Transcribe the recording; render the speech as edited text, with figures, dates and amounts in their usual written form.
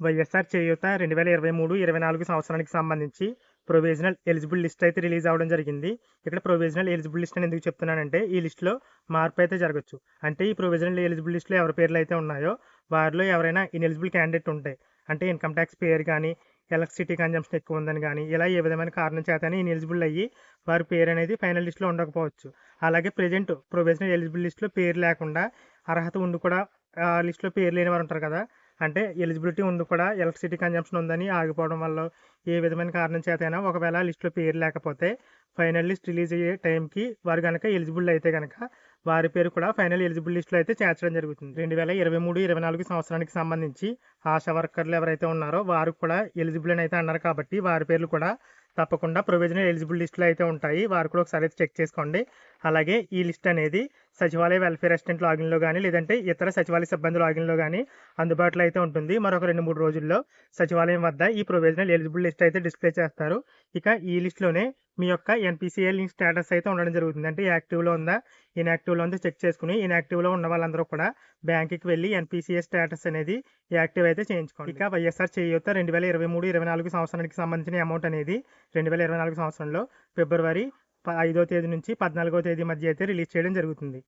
వైఎస్ఆర్ చేయూత 2023-24 సంవత్సరానికి సంబంధించి provisional eligible list అయితే రిలీజ్ అవ్వడం జరిగింది. ఇక్కడ ప్రొవిజనల్ ఎలిజిబుల్ లిస్ట్ అని ఎందుకు చెప్తున్నానంటే ఈ లిస్టులో మార్పు అయితే జరగచ్చు. అంటే ఈ ప్రొవిజనల్ ఎలిజిబుల్ లిస్టులో ఎవరి పేర్లు అయితే ఉన్నాయో వారిలో ఎవరైనా ఇనెలిజిబుల్ క్యాండిడేట్ ఉంటే, అంటే ఇన్కమ్ ట్యాక్స్ పేరు కానీ, ఎలక్ట్రిసిటీ కన్జంప్షన్ ఎక్కువ ఉందని కానీ, ఇలా ఏ విధమైన కారణం చేతనే ఇనెలిజిబుల్ అయ్యి వారి పేరు అనేది ఫైనల్ లిస్టులో ఉండకపోవచ్చు. అలాగే ప్రజెంట్ ప్రొవిజనల్ ఎలిజిబుల్ లిస్టులో పేరు లేకుండా అర్హత ఉండి కూడా లిస్టులో పేరు లేని వారు ఉంటారు కదా, అంటే ఎలిజిబిలిటీ ఉండి కూడా ఎలక్ట్రిసిటీ కన్జంప్షన్ ఉందని ఆగిపోవడం వల్ల ఏ విధమైన కారణం చేతైనా ఒకవేళ లిస్టులో పేరు లేకపోతే ఫైనల్ లిస్ట్ రిలీజ్ అయ్యే టైంకి వారు కనుక ఎలిజిబుల్ అయితే కనుక వారి పేరు కూడా ఫైనల్ ఎలిజిబుల్ లిస్టులో అయితే చేర్చడం జరుగుతుంది. 2023-24 సంవత్సరానికి సంబంధించి ఆశా వర్కర్లు ఎవరైతే ఉన్నారో వారు కూడా ఎలిజిబుల్ అని అయితే అన్నారు కాబట్టి వారి పేర్లు కూడా తప్పకుండా ప్రొవిజనల్ ఎలిజిబుల్ లిస్టులో అయితే ఉంటాయి. వారు కూడా ఒకసారి అయితే చెక్ చేసుకోండి. అలాగే ఈ లిస్ట్ అనేది సచివాలయ వెల్ఫేర్ అసిస్టెంట్ లాగిన్లో కానీ లేదంటే ఇతర సచివాలయ సిబ్బంది లాగిన్లో కానీ అందుబాటులో అయితే ఉంటుంది. మరొక 2-3 రోజుల్లో సచివాలయం వద్ద ఈ ప్రొవిజనల్ ఎలిజిబుల్ లిస్ట్ అయితే డిస్ప్లే చేస్తారు. ఇక ఈ లిస్ట్లోనే మీ యొక్క ఎన్పిసిఐ లింక్ స్టేటస్ అయితే ఉండడం జరుగుతుంది. అంటే యాక్టివ్లో ఉందా ఇన్యాక్టివ్లో ఉందో చెక్ చేసుకుని ఇన్యాక్టివ్లో ఉన్న వాళ్ళందరూ కూడా బ్యాంకుకి వెళ్ళి ఎన్పిసిఐ స్టేటస్ అనేది యాక్టివ్ అయితే చేయించుకోండి. ఇక వైఎస్ఆర్ చేయూత 2023-24 సంవత్సరానికి సంబంధించిన అమౌంట్ అనేది 2024 సంవత్సరంలో ఫిబ్రవరి 5వ తేదీ నుంచి 14వ తేదీ మధ్య అయితే రిలీజ్ చేయడం జరుగుతుంది.